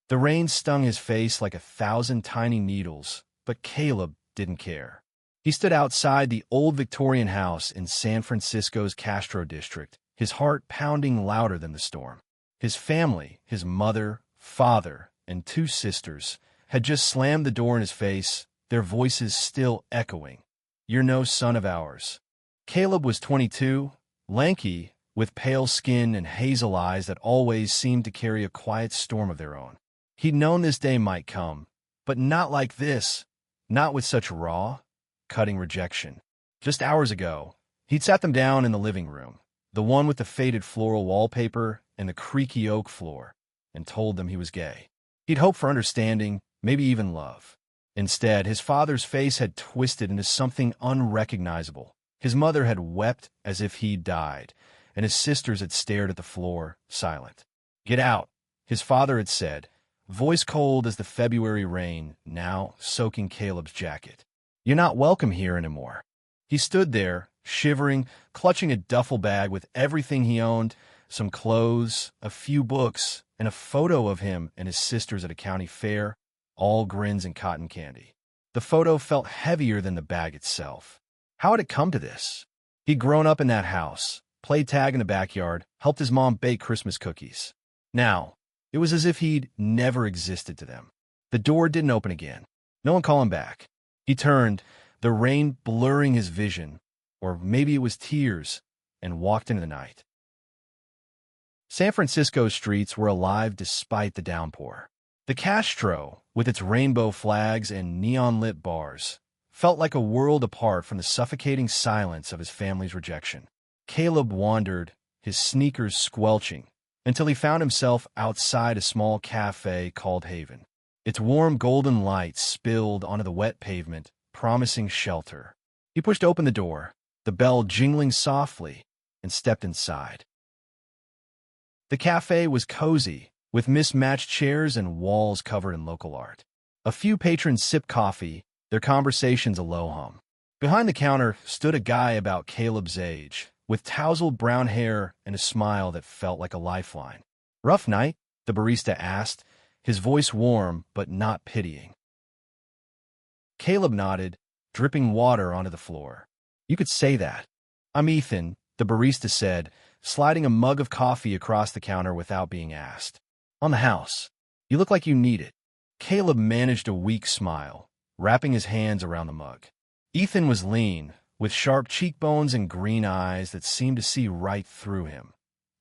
The rain stung his face like 1,000 tiny needles, but Caleb didn't care. He stood outside the old Victorian house in San Francisco's Castro district, his heart pounding louder than the storm. His family, his mother, father, and 2 sisters, had just slammed the door in his face, their voices still echoing. "You're no son of ours." Caleb was 22, lanky, with pale skin and hazel eyes that always seemed to carry a quiet storm of their own. He'd known this day might come, but not like this, not with such raw, cutting rejection. Just hours ago, he'd sat them down in the living room, the one with the faded floral wallpaper and the creaky oak floor, and told them he was gay. He'd hoped for understanding, maybe even love. Instead, his father's face had twisted into something unrecognizable. His mother had wept as if he'd died, and his sisters had stared at the floor, silent. "Get out," his father had said, voice cold as the February rain, now soaking Caleb's jacket. "You're not welcome here anymore." He stood there, shivering, clutching a duffel bag with everything he owned, some clothes, a few books, and a photo of him and his sisters at a county fair, all grins and cotton candy. The photo felt heavier than the bag itself. How had it come to this? He'd grown up in that house, played tag in the backyard, helped his mom bake Christmas cookies. Now, it was as if he'd never existed to them. The door didn't open again. No one called him back. He turned, the rain blurring his vision, or maybe it was tears, and walked into the night. San Francisco's streets were alive despite the downpour. The Castro, with its rainbow flags and neon-lit bars, felt like a world apart from the suffocating silence of his family's rejection. Caleb wandered, his sneakers squelching, until he found himself outside a small cafe called Haven. Its warm golden light spilled onto the wet pavement, promising shelter. He pushed open the door, the bell jingling softly, and stepped inside. The cafe was cozy, with mismatched chairs and walls covered in local art. A few patrons sipped coffee, their conversations a low hum. Behind the counter stood a guy about Caleb's age, with tousled brown hair and a smile that felt like a lifeline. "Rough night?" the barista asked, his voice warm but not pitying. Caleb nodded, dripping water onto the floor. "You could say that." "I'm Ethan," the barista said, sliding a mug of coffee across the counter without being asked. "On the house. You look like you need it." Caleb managed a weak smile, wrapping his hands around the mug. Ethan was lean, with sharp cheekbones and green eyes that seemed to see right through him.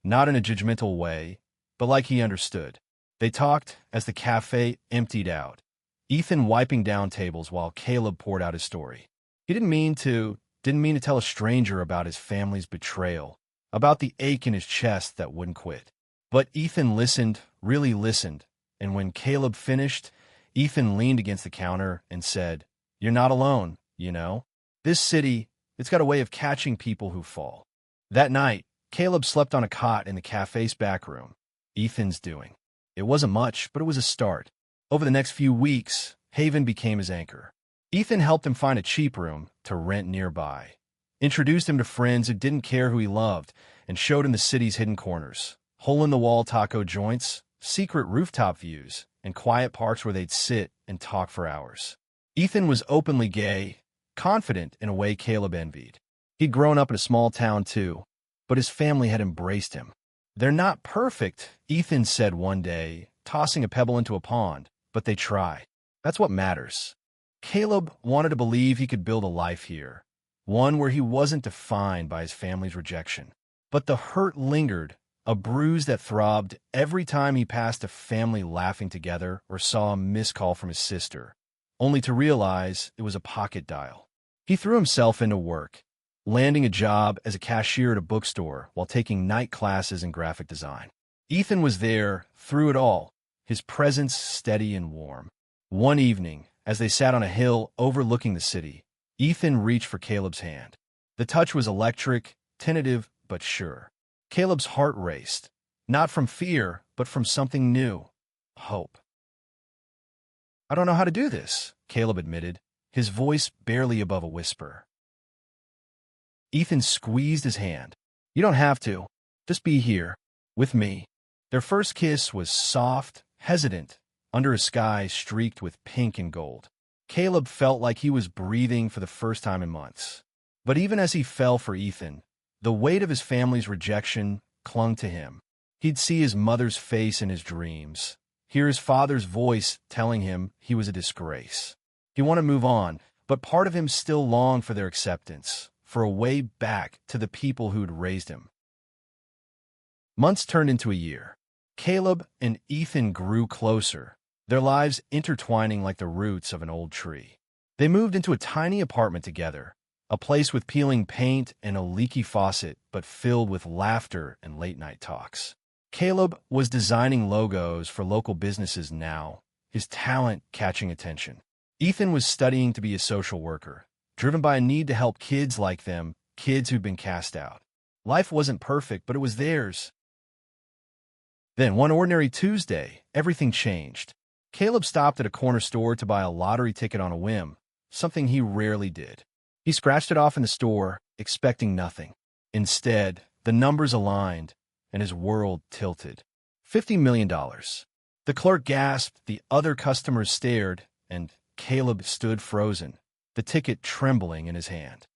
Not in a judgmental way, but like he understood. They talked as the cafe emptied out, Ethan wiping down tables while Caleb poured out his story. He didn't mean to tell a stranger about his family's betrayal, about the ache in his chest that wouldn't quit. But Ethan listened, really listened, and when Caleb finished, Ethan leaned against the counter and said, "You're not alone, you know. This city, it's got a way of catching people who fall." That night, Caleb slept on a cot in the cafe's back room. Ethan's doing. It wasn't much, but it was a start. Over the next few weeks, Haven became his anchor. Ethan helped him find a cheap room to rent nearby, introduced him to friends who didn't care who he loved, and showed him the city's hidden corners, hole-in-the-wall taco joints, secret rooftop views, and quiet parks where they'd sit and talk for hours. Ethan was openly gay, confident in a way Caleb envied. He'd grown up in a small town too, but his family had embraced him. "They're not perfect," Ethan said one day, tossing a pebble into a pond, "but they try. That's what matters." Caleb wanted to believe he could build a life here, one where he wasn't defined by his family's rejection. But the hurt lingered, a bruise that throbbed every time he passed a family laughing together or saw a missed call from his sister, only to realize it was a pocket dial. He threw himself into work, landing a job as a cashier at a bookstore while taking night classes in graphic design. Ethan was there through it all, his presence steady and warm. One evening, as they sat on a hill overlooking the city, Ethan reached for Caleb's hand. The touch was electric, tentative, but sure. Caleb's heart raced, not from fear, but from something new, hope. "I don't know how to do this," Caleb admitted, his voice barely above a whisper. Ethan squeezed his hand. "You don't have to. Just be here, with me." Their first kiss was soft, hesitant, under a sky streaked with pink and gold. Caleb felt like he was breathing for the first time in months. But even as he fell for Ethan, the weight of his family's rejection clung to him. He'd see his mother's face in his dreams, hear his father's voice telling him he was a disgrace. He wanted to move on, but part of him still longed for their acceptance, for a way back to the people who'd raised him. Months turned into a year. Caleb and Ethan grew closer, their lives intertwining like the roots of an old tree. They moved into a tiny apartment together, a place with peeling paint and a leaky faucet, but filled with laughter and late-night talks. Caleb was designing logos for local businesses now, his talent catching attention. Ethan was studying to be a social worker, driven by a need to help kids like them, kids who'd been cast out. Life wasn't perfect, but it was theirs. Then, one ordinary Tuesday, everything changed. Caleb stopped at a corner store to buy a lottery ticket on a whim, something he rarely did. He scratched it off in the store, expecting nothing. Instead, the numbers aligned, and his world tilted. $50 million. The clerk gasped, the other customers stared, and Caleb stood frozen, the ticket trembling in his hand.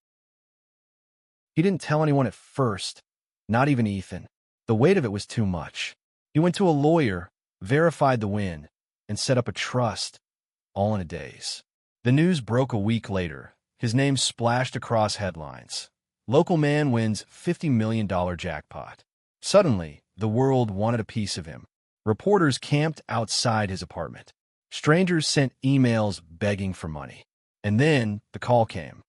He didn't tell anyone at first, not even Ethan. The weight of it was too much. He went to a lawyer, verified the win, and set up a trust, all in a daze. The news broke a week later. His name splashed across headlines. Local man wins $50 million jackpot. Suddenly, the world wanted a piece of him. Reporters camped outside his apartment. Strangers sent emails begging for money. And then the call came.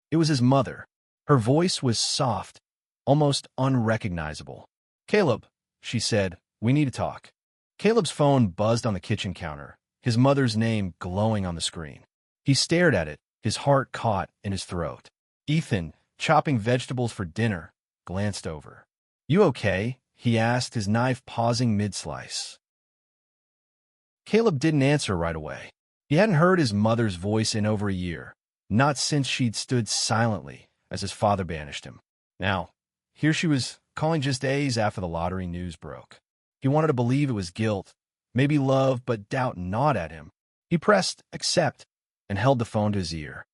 It was his mother. Her voice was soft, almost unrecognizable. "Caleb," she said, "we need to talk." Caleb's phone buzzed on the kitchen counter, his mother's name glowing on the screen. He stared at it, his heart caught in his throat. Ethan, chopping vegetables for dinner, glanced over. "You okay?" he asked, his knife pausing mid-slice. Caleb didn't answer right away. He hadn't heard his mother's voice in over a year, not since she'd stood silently as his father banished him. Now, here she was, calling just days after the lottery news broke. He wanted to believe it was guilt, maybe love, but doubt gnawed at him. He pressed accept and held the phone to his ear.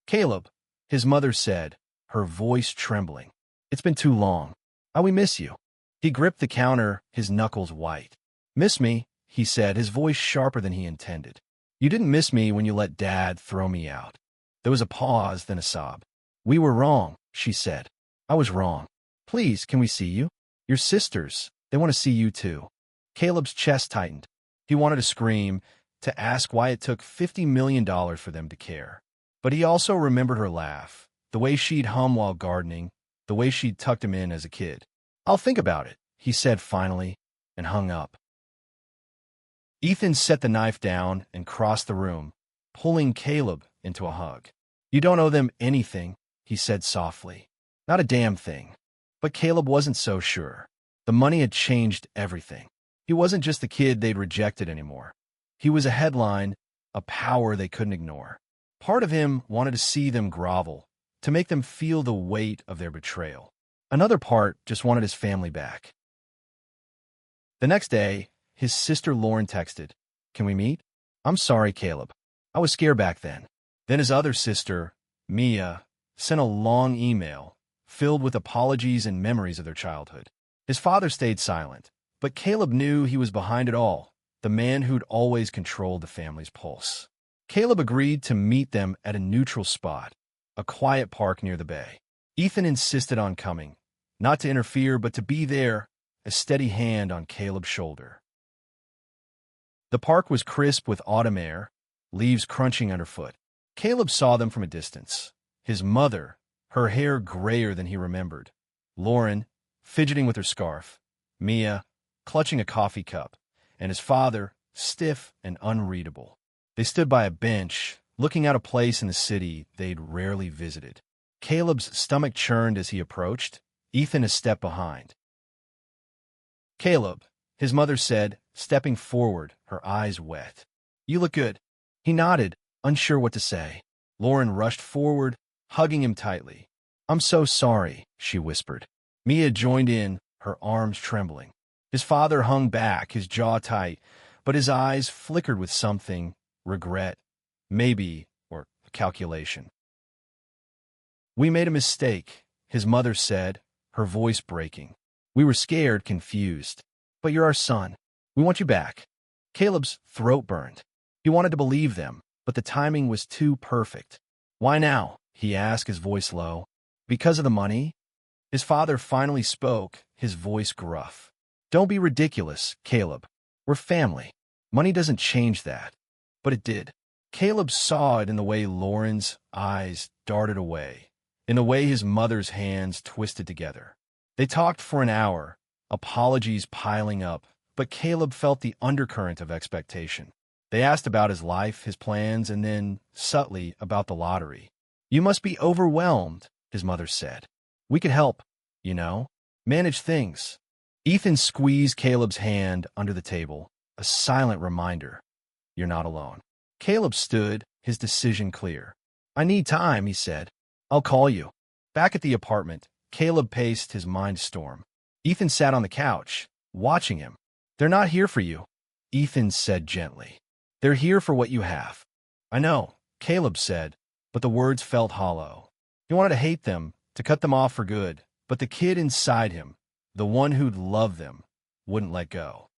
"Caleb," his mother said, her voice trembling. "It's been too long. We miss you." He gripped the counter, his knuckles white. "Miss me?" he said, his voice sharper than he intended. "You didn't miss me when you let Dad throw me out." There was a pause, then a sob. "We were wrong," she said. "I was wrong. Please, can we see you? Your sisters, they want to see you too." Caleb's chest tightened. He wanted to scream, to ask why it took $50 million for them to care. But he also remembered her laugh, the way she'd hum while gardening, the way she'd tucked him in as a kid. "I'll think about it," he said finally, and hung up. Ethan set the knife down and crossed the room, pulling Caleb into a hug. "You don't owe them anything," he said softly. "Not a damn thing." But Caleb wasn't so sure. The money had changed everything. He wasn't just the kid they'd rejected anymore. He was a headline, a power they couldn't ignore. Part of him wanted to see them grovel, to make them feel the weight of their betrayal. Another part just wanted his family back. The next day, his sister Lauren texted, "Can we meet?" "I'm sorry, Caleb. I was scared back then." Then his other sister, Mia, sent a long email, filled with apologies and memories of their childhood. His father stayed silent, but Caleb knew he was behind it all, the man who'd always controlled the family's pulse. Caleb agreed to meet them at a neutral spot, a quiet park near the bay. Ethan insisted on coming, not to interfere, but to be there, a steady hand on Caleb's shoulder. The park was crisp with autumn air, leaves crunching underfoot. Caleb saw them from a distance. His mother, her hair grayer than he remembered. Lauren, fidgeting with her scarf. Mia, clutching a coffee cup. And his father, stiff and unreadable. They stood by a bench, looking out a place in the city they'd rarely visited. Caleb's stomach churned as he approached, Ethan a step behind. "Caleb," his mother said, stepping forward, her eyes wet. "You look good." He nodded, unsure what to say. Lauren rushed forward, hugging him tightly. "I'm so sorry," she whispered. Mia joined in, her arms trembling. His father hung back, his jaw tight, but his eyes flickered with something, regret, maybe, or calculation. "We made a mistake," his mother said, her voice breaking. "We were scared, confused. But you're our son. We want you back." Caleb's throat burned. He wanted to believe them, but the timing was too perfect. "Why now?" he asked, his voice low. "Because of the money?" His father finally spoke, his voice gruff. "Don't be ridiculous, Caleb. We're family. Money doesn't change that." But it did. Caleb saw it in the way Lauren's eyes darted away, in the way his mother's hands twisted together. They talked for an hour, apologies piling up, but Caleb felt the undercurrent of expectation. They asked about his life, his plans, and then, subtly, about the lottery. "You must be overwhelmed," his mother said. "We could help, manage things." Ethan squeezed Caleb's hand under the table, a silent reminder. "You're not alone." Caleb stood, his decision clear. "I need time," he said. "I'll call you." Back at the apartment, Caleb paced, his mind storm. Ethan sat on the couch, watching him. "They're not here for you," Ethan said gently. "They're here for what you have." "I know," Caleb said, but the words felt hollow. He wanted to hate them, to cut them off for good, but the kid inside him, the one who'd loved them, wouldn't let go.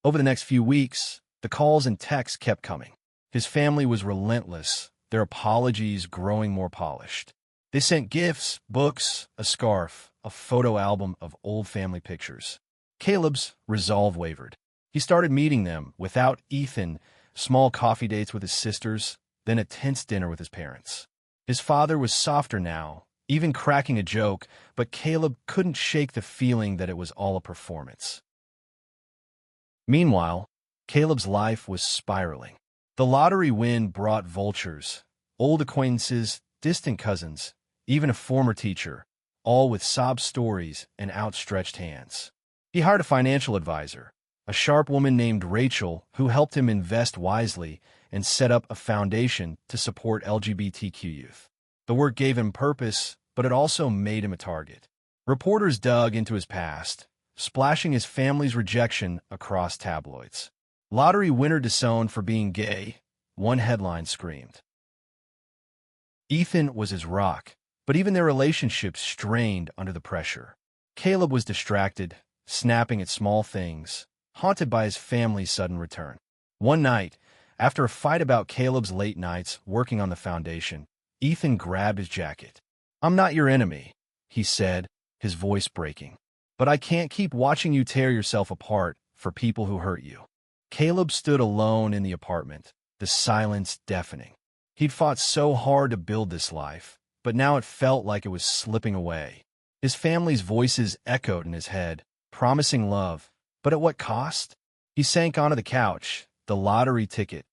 Over the next few weeks, the calls and texts kept coming. His family was relentless, their apologies growing more polished. They sent gifts, books, a scarf, a photo album of old family pictures. Caleb's resolve wavered. He started meeting them, without Ethan, small coffee dates with his sisters, then a tense dinner with his parents. His father was softer now, even cracking a joke, but Caleb couldn't shake the feeling that it was all a performance. Meanwhile, Caleb's life was spiraling. The lottery win brought vultures, old acquaintances, distant cousins, even a former teacher, all with sob stories and outstretched hands. He hired a financial advisor, a sharp woman named Rachel, who helped him invest wisely and set up a foundation to support LGBTQ youth. The work gave him purpose, but it also made him a target. Reporters dug into his past, splashing his family's rejection across tabloids. "Lottery winner disowned for being gay," one headline screamed. Ethan was his rock, but even their relationship strained under the pressure. Caleb was distracted, snapping at small things, haunted by his family's sudden return. One night, after a fight about Caleb's late nights working on the foundation, Ethan grabbed his jacket. "I'm not your enemy," he said, his voice breaking. "But I can't keep watching you tear yourself apart for people who hurt you." Caleb stood alone in the apartment, the silence deafening. He'd fought so hard to build this life, but now it felt like it was slipping away. His family's voices echoed in his head, promising love, but at what cost? He sank onto the couch, the lottery ticket,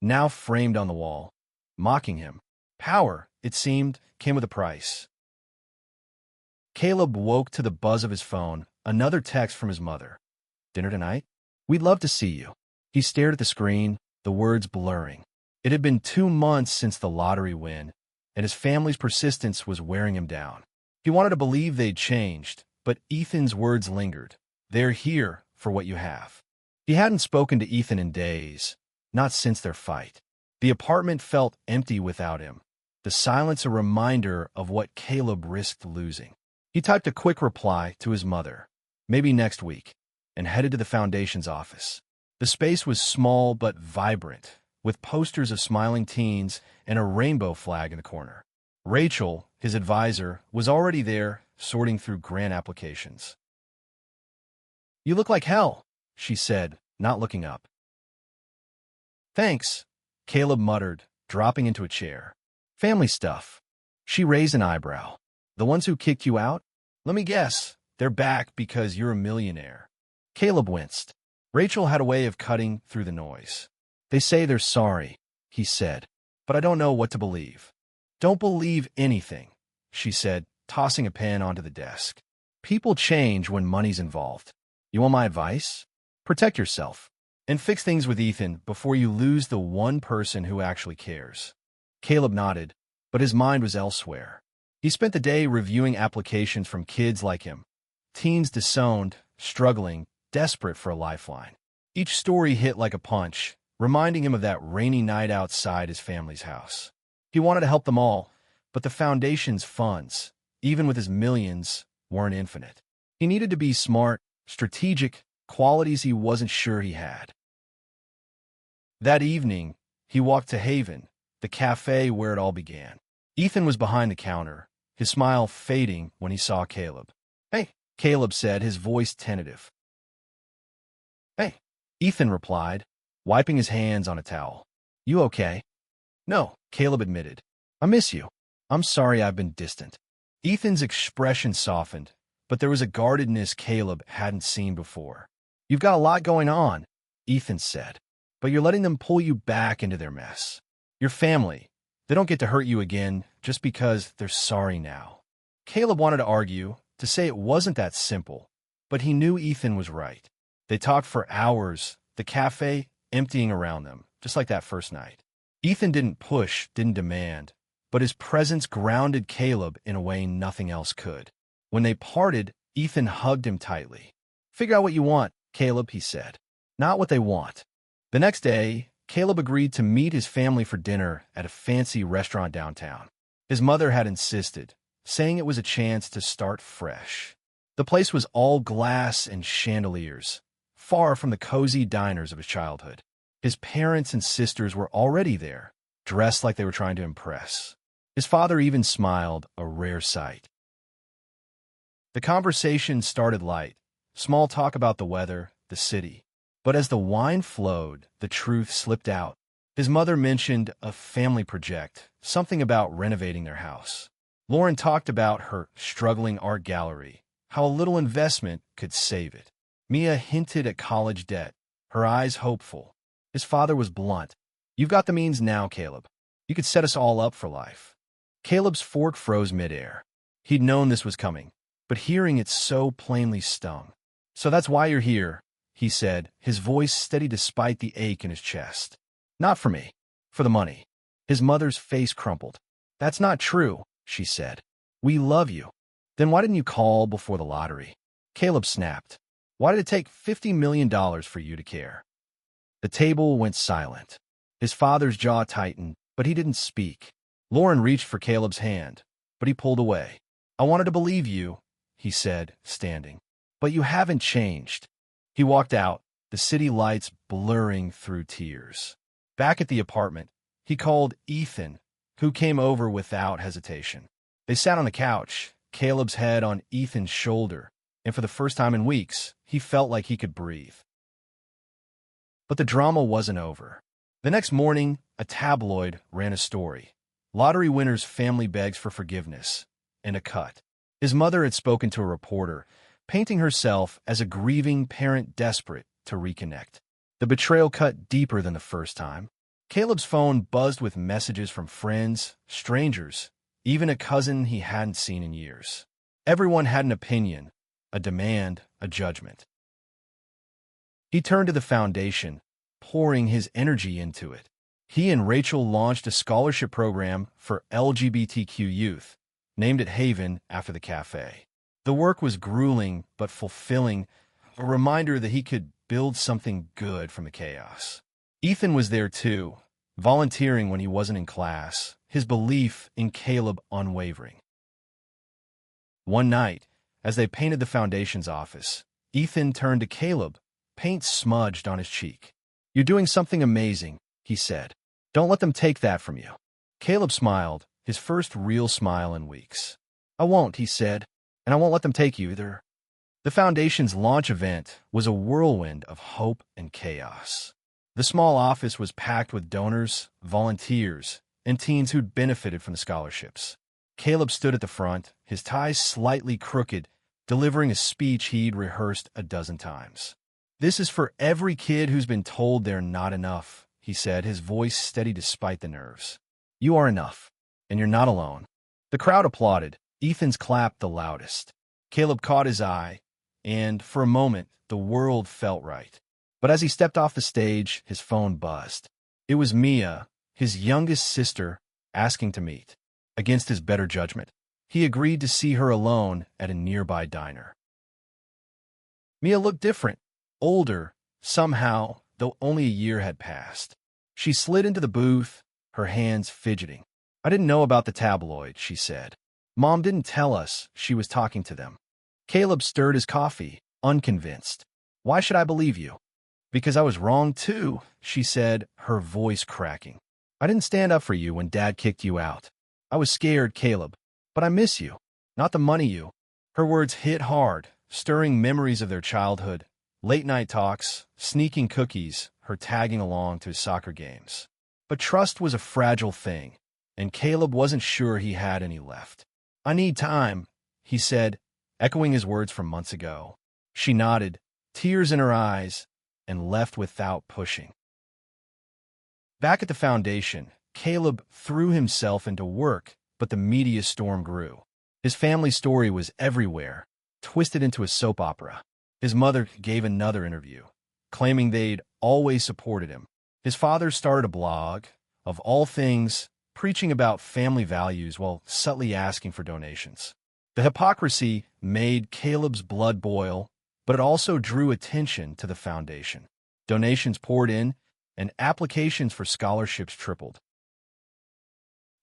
now framed on the wall, mocking him. Power, it seemed, came with a price. Caleb woke to the buzz of his phone, another text from his mother. "Dinner tonight? We'd love to see you." He stared at the screen, the words blurring. It had been 2 months since the lottery win, and his family's persistence was wearing him down. He wanted to believe they'd changed, but Ethan's words lingered. "They're here for what you have." He hadn't spoken to Ethan in days, not since their fight. The apartment felt empty without him, the silence a reminder of what Caleb risked losing. He typed a quick reply to his mother, "Maybe next week," and headed to the foundation's office. The space was small but vibrant, with posters of smiling teens and a rainbow flag in the corner. Rachel, his advisor, was already there, sorting through grant applications. "You look like hell," she said, not looking up. "Thanks," Caleb muttered, dropping into a chair. "Family stuff." She raised an eyebrow. "The ones who kicked you out? Let me guess, they're back because you're a millionaire." Caleb winced. Rachel had a way of cutting through the noise. "They say they're sorry," he said, "but I don't know what to believe." "Don't believe anything," she said, tossing a pen onto the desk. "People change when money's involved. You want my advice? Protect yourself, and fix things with Ethan before you lose the one person who actually cares." Caleb nodded, but his mind was elsewhere. He spent the day reviewing applications from kids like him, teens disowned, struggling, desperate for a lifeline. Each story hit like a punch, reminding him of that rainy night outside his family's house. He wanted to help them all, but the foundation's funds, even with his millions, weren't infinite. He needed to be smart, strategic, qualities he wasn't sure he had. That evening, he walked to Haven, the cafe where it all began. Ethan was behind the counter, his smile fading when he saw Caleb. "Hey," Caleb said, his voice tentative. "Hey," Ethan replied, wiping his hands on a towel. "You okay?" "No," Caleb admitted. "I miss you. I'm sorry I've been distant." Ethan's expression softened, but there was a guardedness Caleb hadn't seen before. "You've got a lot going on," Ethan said, "but you're letting them pull you back into their mess. Your family, they don't get to hurt you again just because they're sorry now." Caleb wanted to argue, to say it wasn't that simple, but he knew Ethan was right. They talked for hours, the cafe emptying around them, just like that first night. Ethan didn't push, didn't demand, but his presence grounded Caleb in a way nothing else could. When they parted, Ethan hugged him tightly. "Figure out what you want, Caleb," he said. "Not what they want." The next day, Caleb agreed to meet his family for dinner at a fancy restaurant downtown. His mother had insisted, saying it was a chance to start fresh. The place was all glass and chandeliers, far from the cozy diners of his childhood. His parents and sisters were already there, dressed like they were trying to impress. His father even smiled, a rare sight. The conversation started light, small talk about the weather, the city. But as the wine flowed, the truth slipped out. His mother mentioned a family project, something about renovating their house. Lauren talked about her struggling art gallery, how a little investment could save it. Mia hinted at college debt, her eyes hopeful. His father was blunt. "You've got the means now, Caleb. You could set us all up for life." Caleb's fork froze midair. He'd known this was coming, but hearing it so plainly stung. "So that's why you're here," he said, his voice steady despite the ache in his chest. "Not for me. For the money." His mother's face crumpled. "That's not true," she said. "We love you." "Then why didn't you call before the lottery?" Caleb snapped. "Why did it take $50 million for you to care?" The table went silent. His father's jaw tightened, but he didn't speak. Lauren reached for Caleb's hand, but he pulled away. "I wanted to believe you," he said, standing. "But you haven't changed." He walked out, the city lights blurring through tears. Back at the apartment, he called Ethan, who came over without hesitation. They sat on the couch, Caleb's head on Ethan's shoulder, and for the first time in weeks, he felt like he could breathe. But the drama wasn't over. The next morning, a tabloid ran a story. Lottery winner's family begs for forgiveness, and a cut. His mother had spoken to a reporter, painting herself as a grieving parent desperate to reconnect. The betrayal cut deeper than the first time. Caleb's phone buzzed with messages from friends, strangers, even a cousin he hadn't seen in years. Everyone had an opinion, a demand, a judgment. He turned to the foundation, pouring his energy into it. He and Rachel launched a scholarship program for LGBTQ youth, named it Haven after the cafe. The work was grueling but fulfilling, a reminder that he could build something good from the chaos. Ethan was there too, volunteering when he wasn't in class, his belief in Caleb unwavering. One night, as they painted the foundation's office, Ethan turned to Caleb, paint smudged on his cheek. "You're doing something amazing," he said. "Don't let them take that from you." Caleb smiled, his first real smile in weeks. "I won't," he said, "and I won't let them take you either." The foundation's launch event was a whirlwind of hope and chaos. The small office was packed with donors, volunteers, and teens who'd benefited from the scholarships. Caleb stood at the front, his tie slightly crooked, delivering a speech he'd rehearsed a dozen times. "This is for every kid who's been told they're not enough," he said, his voice steady despite the nerves. "You are enough, and you're not alone." The crowd applauded. Ethan's clapped the loudest. Caleb caught his eye, and for a moment, the world felt right. But as he stepped off the stage, his phone buzzed. It was Mia, his youngest sister, asking to meet. Against his better judgment, he agreed to see her alone at a nearby diner. Mia looked different, older, somehow, though only a year had passed. She slid into the booth, her hands fidgeting. I didn't know about the tabloid, she said. Mom didn't tell us she was talking to them. Caleb stirred his coffee, unconvinced. Why should I believe you? Because I was wrong too, she said, her voice cracking. I didn't stand up for you when Dad kicked you out. I was scared, Caleb. But I miss you. Not the money you. Her words hit hard, stirring memories of their childhood. Late-night talks, sneaking cookies, her tagging along to soccer games. But trust was a fragile thing, and Caleb wasn't sure he had any left. I need time, he said, echoing his words from months ago. She nodded, tears in her eyes, and left without pushing. Back at the foundation, Caleb threw himself into work, but the media storm grew. His family story was everywhere, twisted into a soap opera. His mother gave another interview, claiming they'd always supported him. His father started a blog, of all things, preaching about family values while subtly asking for donations. The hypocrisy made Caleb's blood boil, but it also drew attention to the foundation. Donations poured in, and applications for scholarships tripled.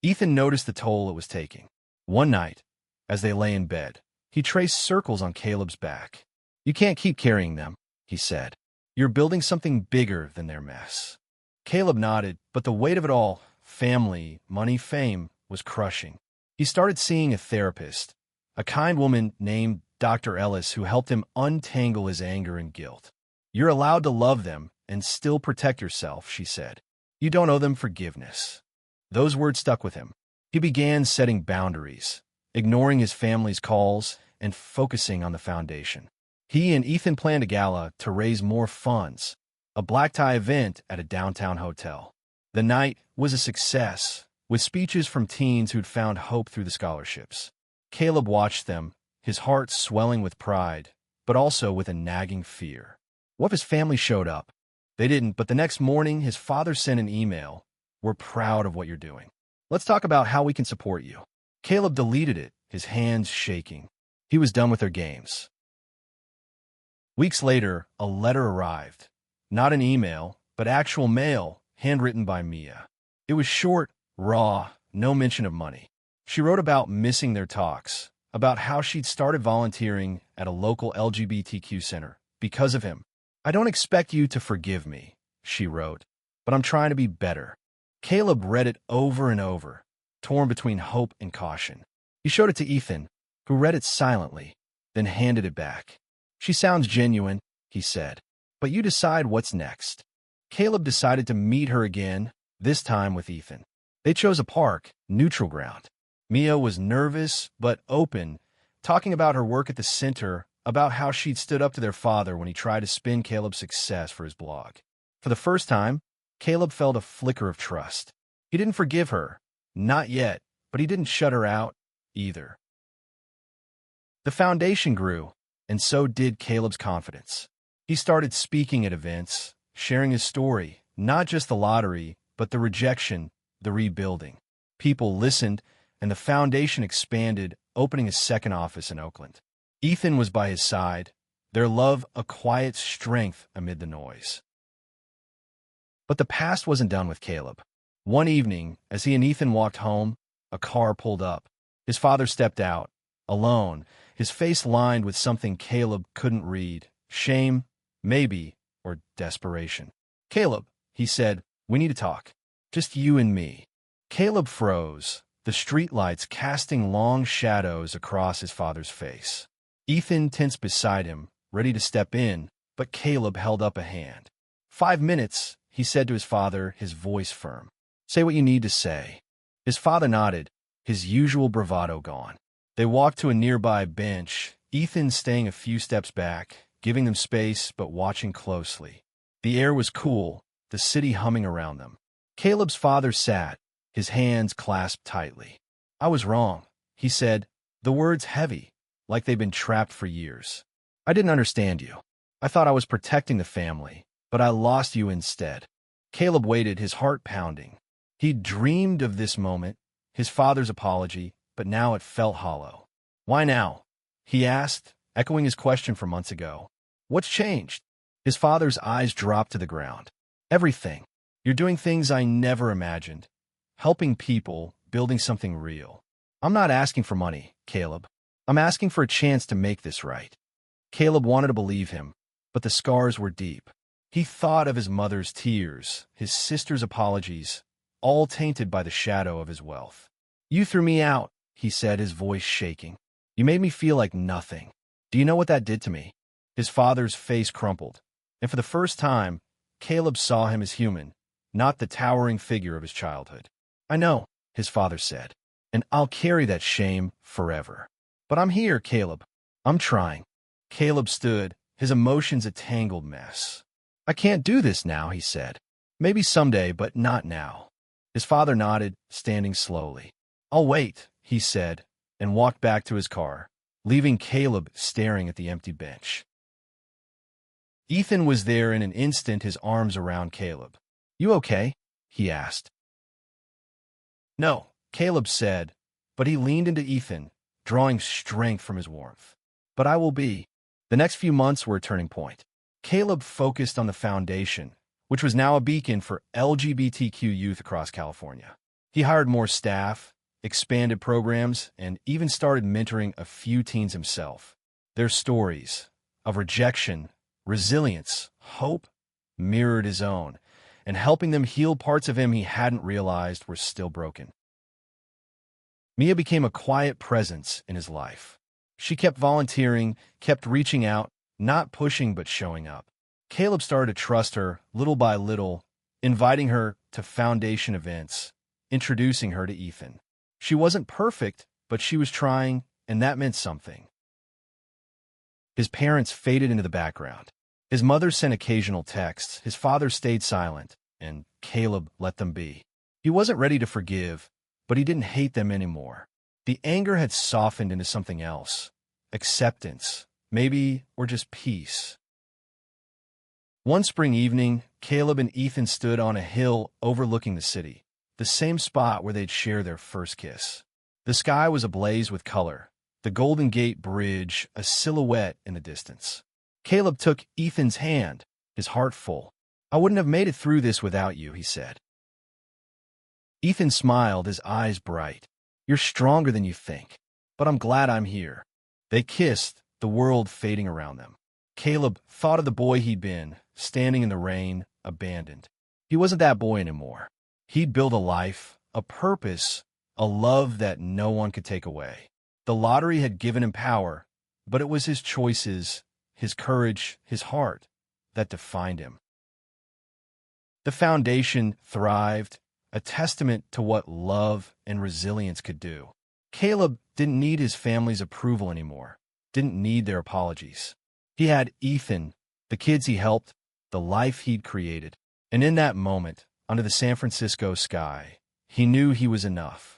Ethan noticed the toll it was taking. One night, as they lay in bed, he traced circles on Caleb's back. You can't keep carrying them, he said. You're building something bigger than their mess. Caleb nodded, but the weight of it all, family, money, fame, was crushing. He started seeing a therapist, a kind woman named Dr. Ellis who helped him untangle his anger and guilt. You're allowed to love them and still protect yourself, she said. You don't owe them forgiveness. Those words stuck with him. He began setting boundaries, ignoring his family's calls and focusing on the foundation. He and Ethan planned a gala to raise more funds, a black tie event at a downtown hotel. The night was a success, with speeches from teens who'd found hope through the scholarships. Caleb watched them, his heart swelling with pride, but also with a nagging fear. What if his family showed up? They didn't, but the next morning his father sent an email. We're proud of what you're doing. Let's talk about how we can support you. Caleb deleted it, his hands shaking. He was done with their games. Weeks later, a letter arrived. Not an email, but actual mail, handwritten by Mia. It was short, raw, no mention of money. She wrote about missing their talks, about how she'd started volunteering at a local LGBTQ center because of him. I don't expect you to forgive me, she wrote, but I'm trying to be better. Caleb read it over and over, torn between hope and caution. He showed it to Ethan, who read it silently, then handed it back. She sounds genuine, he said, but you decide what's next. Caleb decided to meet her again, this time with Ethan. They chose a park, neutral ground. Mia was nervous but open, talking about her work at the center, about how she'd stood up to their father when he tried to spin Caleb's success for his blog. For the first time, Caleb felt a flicker of trust. He didn't forgive her, not yet, but he didn't shut her out either. The foundation grew, and so did Caleb's confidence. He started speaking at events, sharing his story, not just the lottery, but the rejection, the rebuilding. People listened, and the foundation expanded, opening a second office in Oakland. Ethan was by his side, their love a quiet strength amid the noise. But the past wasn't done with Caleb. One evening, as he and Ethan walked home, a car pulled up. His father stepped out, alone, his face lined with something Caleb couldn't read. Shame, maybe, or desperation. Caleb, he said, we need to talk. Just you and me. Caleb froze, the streetlights casting long shadows across his father's face. Ethan tensed beside him, ready to step in, but Caleb held up a hand. 5 minutes, he said to his father, his voice firm. Say what you need to say. His father nodded, his usual bravado gone. They walked to a nearby bench, Ethan staying a few steps back, giving them space but watching closely. The air was cool, the city humming around them. Caleb's father sat, his hands clasped tightly. I was wrong, he said, the words heavy, like they'd been trapped for years. I didn't understand you. I thought I was protecting the family, but I lost you instead. Caleb waited, his heart pounding. He'd dreamed of this moment, his father's apology, but now it felt hollow. Why now? He asked, echoing his question from months ago. What's changed? His father's eyes dropped to the ground. Everything. You're doing things I never imagined. Helping people, building something real. I'm not asking for money, Caleb. I'm asking for a chance to make this right. Caleb wanted to believe him, but the scars were deep. He thought of his mother's tears, his sister's apologies, all tainted by the shadow of his wealth. You threw me out, he said, his voice shaking. You made me feel like nothing. Do you know what that did to me? His father's face crumpled, and for the first time, Caleb saw him as human, not the towering figure of his childhood. I know, his father said, and I'll carry that shame forever. But I'm here, Caleb. I'm trying. Caleb stood, his emotions a tangled mess. I can't do this now, he said. Maybe someday, but not now. His father nodded, standing slowly. I'll wait, he said, and walked back to his car, leaving Caleb staring at the empty bench. Ethan was there in an instant, his arms around Caleb. You okay? He asked. No, Caleb said, but he leaned into Ethan, drawing strength from his warmth. But I will be. The next few months were a turning point. Caleb focused on the foundation, which was now a beacon for LGBTQ youth across California. He hired more staff, expanded programs, and even started mentoring a few teens himself. Their stories of rejection, resilience, hope mirrored his own, and helping them heal parts of him he hadn't realized were still broken. Mia became a quiet presence in his life. She kept volunteering, kept reaching out, not pushing but showing up. Caleb started to trust her little by little, inviting her to foundation events, introducing her to Ethan. She wasn't perfect, but she was trying, and that meant something. His parents faded into the background. His mother sent occasional texts, his father stayed silent, and Caleb let them be. He wasn't ready to forgive, but he didn't hate them anymore. The anger had softened into something else. Acceptance, maybe, or just peace. One spring evening, Caleb and Ethan stood on a hill overlooking the city, the same spot where they'd share their first kiss. The sky was ablaze with color, the Golden Gate Bridge a silhouette in the distance. Caleb took Ethan's hand, his heart full. I wouldn't have made it through this without you, he said. Ethan smiled, his eyes bright. You're stronger than you think, but I'm glad I'm here. They kissed, the world fading around them. Caleb thought of the boy he'd been, standing in the rain, abandoned. He wasn't that boy anymore. He'd built a life, a purpose, a love that no one could take away. The lottery had given him power, but it was his choices, his courage, his heart that defined him. The foundation thrived, a testament to what love and resilience could do. Caleb didn't need his family's approval anymore, didn't need their apologies. He had Ethan, the kids he helped, the life he'd created. And in that moment, under the San Francisco sky, he knew he was enough.